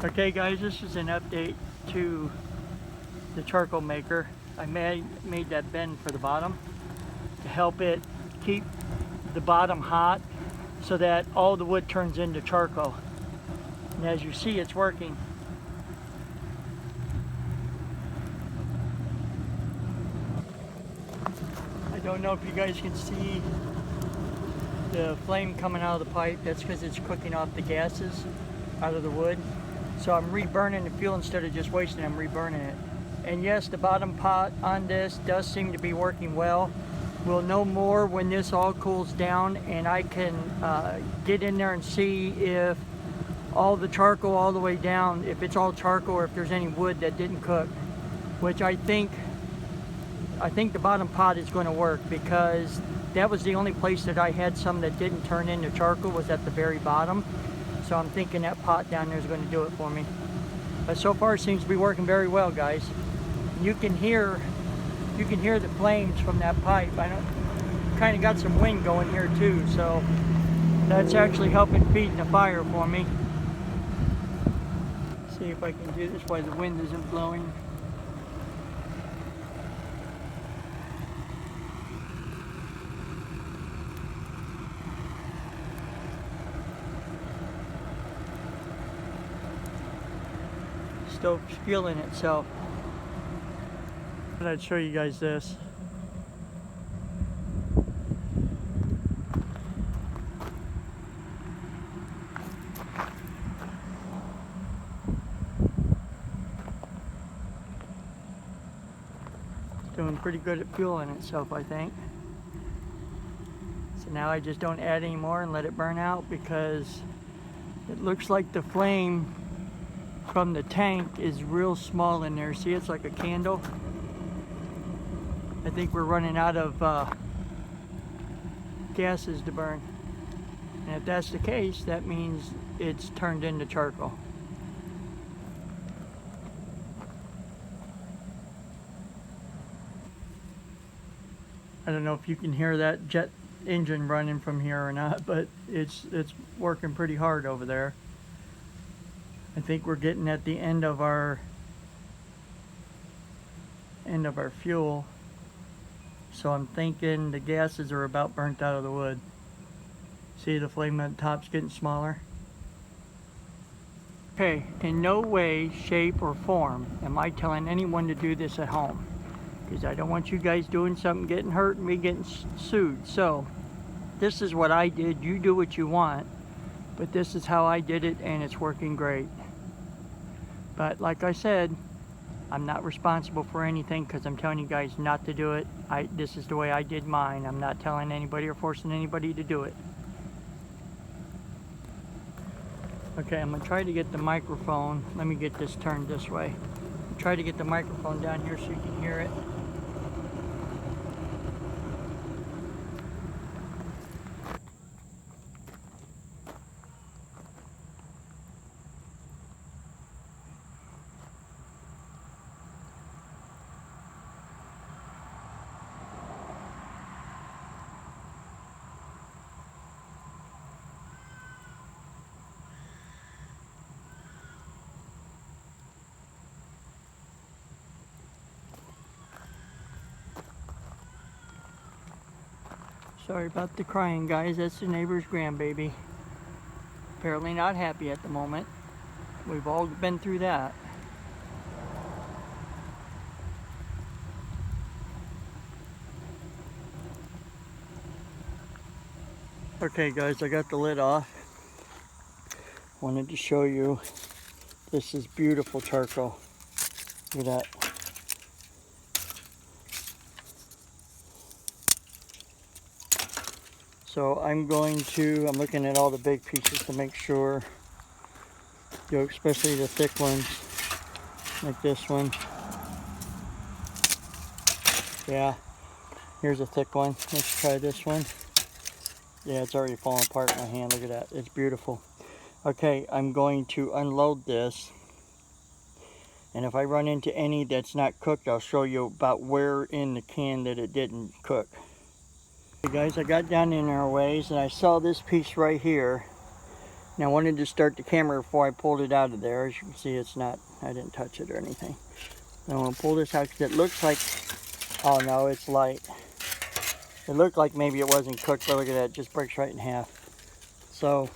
Okay guys, this is an update to the charcoal maker. I made that bend for the bottom to help it keep the bottom hot so that all the wood turns into charcoal. And as you see, it's working. I don't know if you guys can see the flame coming out of the pipe. That's because it's cooking off the gases out of the wood. So I'm reburning the fuel instead of just wasting it, I'm reburning it. And yes, the bottom pot on this does seem to be working well. We'll know more when this all cools down and I can get in there and see if all the charcoal all the way down, if it's all charcoal or if there's any wood that didn't cook, which I think the bottom pot is going to work, because that was the only place that I had some that didn't turn into charcoal, was at the very bottom. So I'm thinking that pot down there is going to do it for me. But so far it seems to be working very well, guys. You can hear the flames from that pipe. I kind of got some wind going here too, so that's actually helping feed the fire for me. See if I can do this while the wind isn't blowing. Stove's fueling itself. I'd show you guys this. It's doing pretty good at fueling itself, I think. So now I just don't add any more and let it burn out, because it looks like the flame from the tank is real small in there. See, it's like a candle. I think we're running out of gases to burn. And if that's the case, that means it's turned into charcoal. I don't know if you can hear that jet engine running from here or not, but it's working pretty hard over there. I think we're getting at the end of our fuel. So I'm thinking the gases are about burnt out of the wood. See, the flame at the top's getting smaller. Okay, in no way, shape, or form am I telling anyone to do this at home, because I don't want you guys doing something, getting hurt, and me getting sued. So this is what I did. You do what you want, but this is how I did it, and it's working great. But like I said, I'm not responsible for anything, because I'm telling you guys not to do it. This is the way I did mine. I'm not telling anybody or forcing anybody to do it. Okay, I'm gonna try to get the microphone. Let me get this turned this way. Try to get the microphone down here so you can hear it. Sorry about the crying, guys. That's the neighbor's grandbaby. Apparently not happy at the moment. We've all been through that. Okay guys, I got the lid off. Wanted to show you, this is beautiful charcoal. Look at that. So I'm looking at all the big pieces to make sure, especially the thick ones, like this one. Yeah, here's a thick one. Let's try this one. Yeah, it's already falling apart in my hand. Look at that. It's beautiful. Okay, I'm going to unload this. And if I run into any that's not cooked, I'll show you about where in the can that it didn't cook. Okay guys, I got down in our ways and I saw this piece right here. Now I wanted to start the camera before I pulled it out of there. As you can see, it's not, I didn't touch it or anything. I want to pull this out because it looks like, oh no, it's light. It looked like maybe it wasn't cooked, but look at that, it just breaks right in half. So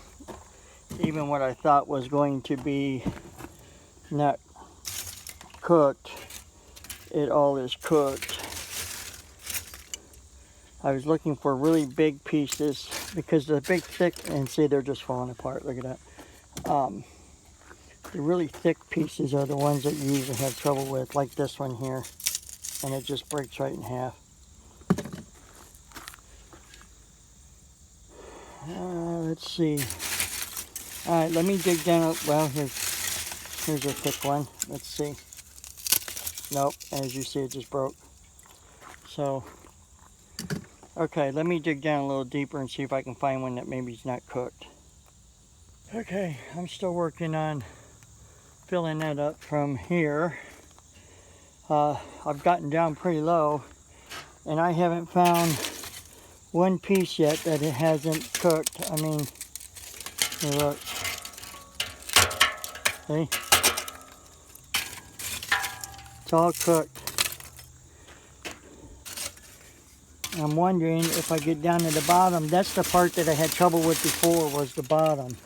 even what I thought was going to be not cooked, it all is cooked. I was looking for really big pieces because the big thick, and see, they're just falling apart, look at that. The really thick pieces are the ones that you usually have trouble with, like this one here, and it just breaks right in half. Let's see. All right, let me dig down. Well, here's a thick one. Let's see. Nope, as you see, it just broke. So, okay, let me dig down a little deeper and see if I can find one that maybe is not cooked. Okay, I'm still working on filling that up from here. I've gotten down pretty low, and I haven't found one piece yet that it hasn't cooked. I mean, here, look. See? It's all cooked. I'm wondering if I get down to the bottom. That's the part that I had trouble with before, was the bottom.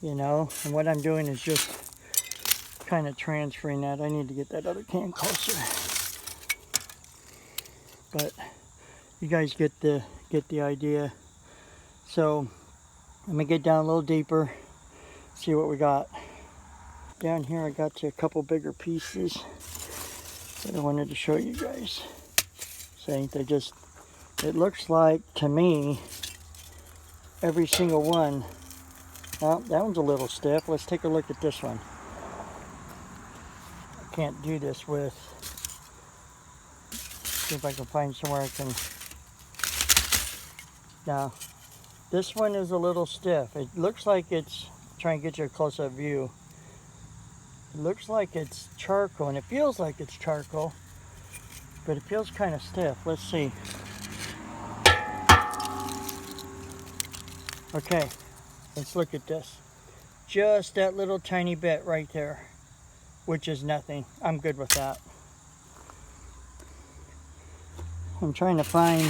You know, and what I'm doing is just kind of transferring that. I need to get that other can closer. But you guys get the idea. So let me get down a little deeper, see what we got. Down here I got you a couple bigger pieces that I wanted to show you guys. See, they just, it looks like to me every single one. Well, that one's a little stiff. Let's take a look at this one. I can't do this with, see if I can find somewhere I can. Now, this one is a little stiff. It looks like it's, try and get you a close-up view. It looks like it's charcoal, and it feels like it's charcoal, but it feels kind of stiff. Let's see. Okay, let's look at this. Just that little tiny bit right there, which is nothing. I'm good with that. I'm trying to find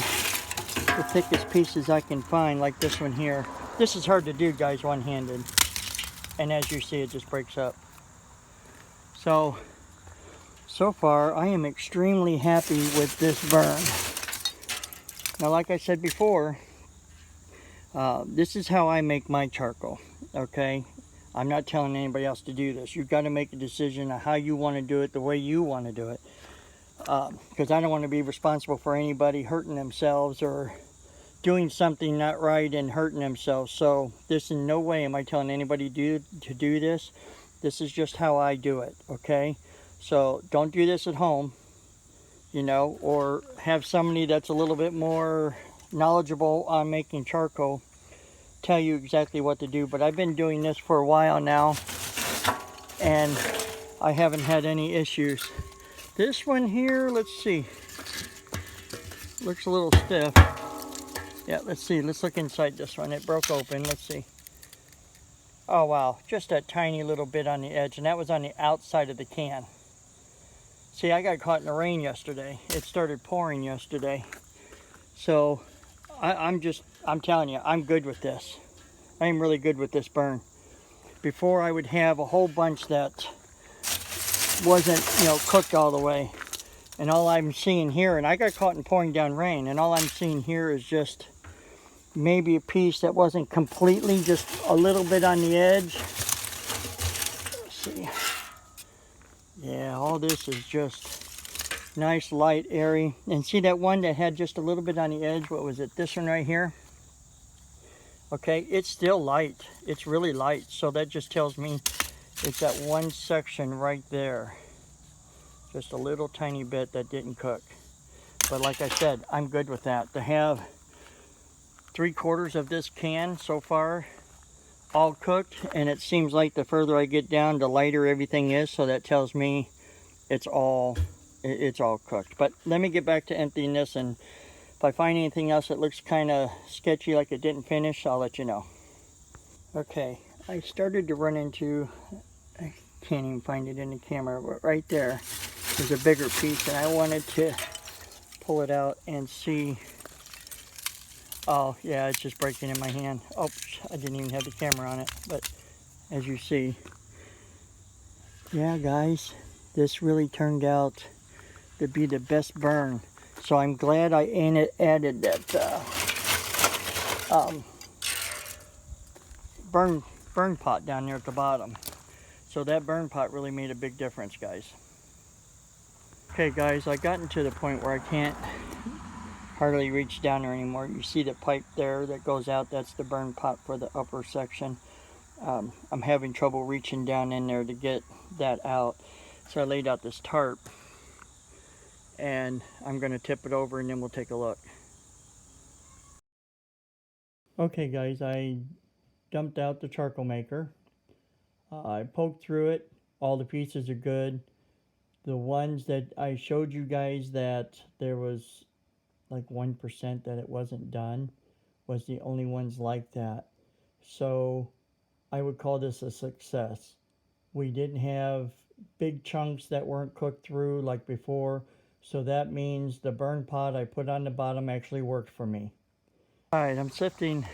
the thickest pieces I can find, like this one here. This is hard to do, guys, one-handed. And as you see, it just breaks up. So far, I am extremely happy with this burn. Now, like I said before, this is how I make my charcoal, okay? I'm not telling anybody else to do this. You've got to make a decision on how you want to do it, the way you want to do it. Because I don't want to be responsible for anybody hurting themselves or doing something not right and hurting themselves. So this, in no way am I telling anybody to do this. This is just how I do it, okay? So don't do this at home, you know, or have somebody that's a little bit more knowledgeable on making charcoal tell you exactly what to do. But I've been doing this for a while now, and I haven't had any issues. This one here, let's see, looks a little stiff. Yeah, let's see, let's look inside this one. It broke open, let's see. Oh wow, just a tiny little bit on the edge, and that was on the outside of the can. See, I got caught in the rain yesterday. It started pouring yesterday. So I'm telling you, I'm good with this. I'm really good with this burn. Before, I would have a whole bunch that wasn't, you know, cooked all the way. And all I'm seeing here, and I got caught in pouring down rain, and all I'm seeing here is just maybe a piece that wasn't completely, just a little bit on the edge. Let's see. Yeah, all this is just nice, light, airy. And see that one that had just a little bit on the edge? What was it? This one right here? Okay, it's still light. It's really light. So that just tells me it's that one section right there. Just a little tiny bit that didn't cook. But like I said, I'm good with that. To have 3/4 of this can so far all cooked, and it seems like the further I get down, the lighter everything is, so that tells me it's all cooked. But let me get back to emptying this, and if I find anything else that looks kind of sketchy, like it didn't finish, I'll let you know. Okay, I started to run into, I can't even find it in the camera, but right there is a bigger piece, and I wanted to pull it out and see. Oh yeah, it's just breaking in my hand. Oops, I didn't even have the camera on it, but as you see, yeah guys, this really turned out to be the best burn. So I'm glad I added that burn pot down there at the bottom. So that burn pot really made a big difference, guys. Okay guys, I gotten to the point where I can't hardly reach down there anymore. You see the pipe there that goes out, that's the burn pot for the upper section. I'm having trouble reaching down in there to get that out. So I laid out this tarp and I'm going to tip it over and then we'll take a look. Okay guys, I dumped out the charcoal maker. I poked through it. All the pieces are good. The ones that I showed you guys that there was like 1% that it wasn't done was the only ones like that. So I would call this a success. We didn't have big chunks that weren't cooked through like before. So that means the burn pot I put on the bottom actually worked for me. Alright, I'm sifting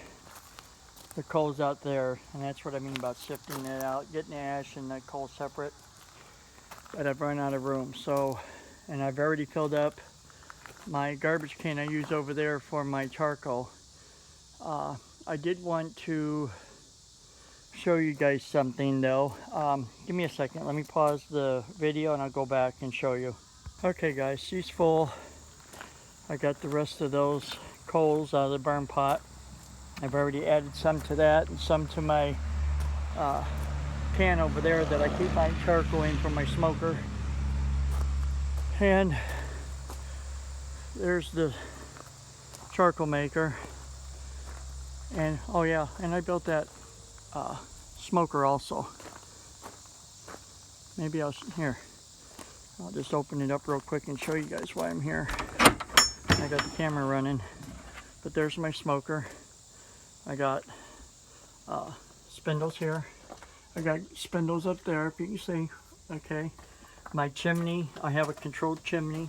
the coals out there, and that's what I mean about sifting it out, getting the ash and the coal separate. But I've run out of room, so, and I've already filled up my garbage can I use over there for my charcoal. I did want to show you guys something though. Give me a second, let me pause the video and I'll go back and show you. Okay guys, she's full. I got the rest of those coals out of the burn pot. I've already added some to that and some to my can over there that I keep my charcoal in for my smoker. And there's the charcoal maker. And oh yeah, and I built that smoker also. Maybe I'll just open it up real quick and show you guys why I'm here. I got the camera running, but there's my smoker. I got spindles here. I got spindles up there, if you can see. Okay, my chimney, I have a controlled chimney.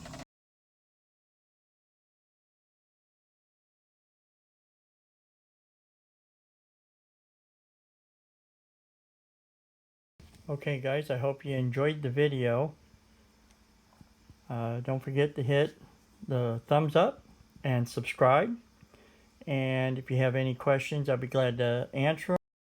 Okay guys, I hope you enjoyed the video. Don't forget to hit the thumbs up and subscribe. And if you have any questions, I'll be glad to answer them.